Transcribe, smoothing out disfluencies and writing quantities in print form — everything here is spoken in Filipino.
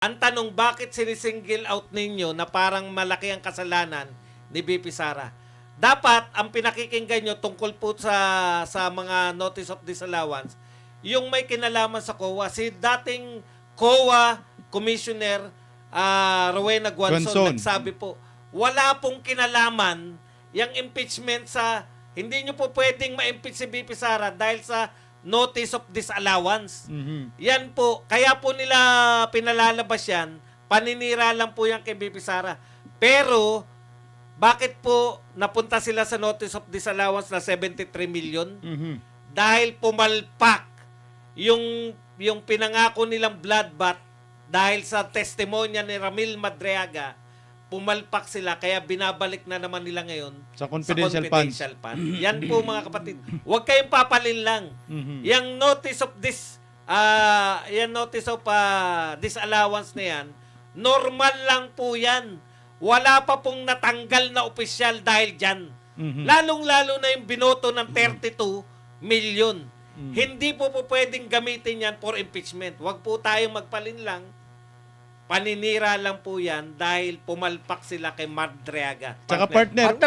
Ang tanong, bakit sinisingle out ninyo na parang malaki ang kasalanan ni BP Sara? Dapat, ang pinakikinggan nyo tungkol po sa mga notice of disallowance, yung may kinalaman sa COA, si dating COA Commissioner Rowena Guanzon nagsabi po, wala pong kinalaman yung impeachment sa, hindi nyo po pwedeng ma-impeach si BP Sara dahil sa notice of disallowance. Yan po, kaya po nila pinalalabas yan, paninira lang po yan kay BP Sara. Pero, bakit po napunta sila sa notice of disallowance na 73 million? Dahil pumalpak yung pinangako nilang blood bath dahil sa testimonya ni Ramil Madriaga, pumalpak sila, kaya binabalik na naman nila ngayon Sa confidential funds. fund. Yan po mga kapatid. Huwag kayong papalin lang. Yung notice of disallowance na yan, normal lang po yan. Wala pa pong natanggal na opisyal dahil dyan. Lalong-lalo na yung binoto ng 32 million. Hindi po pwedeng gamitin yan for impeachment. Huwag po tayong magpalin lang. Paninira lang po yan dahil pumalpak sila kay Madriaga. Tsaka partner,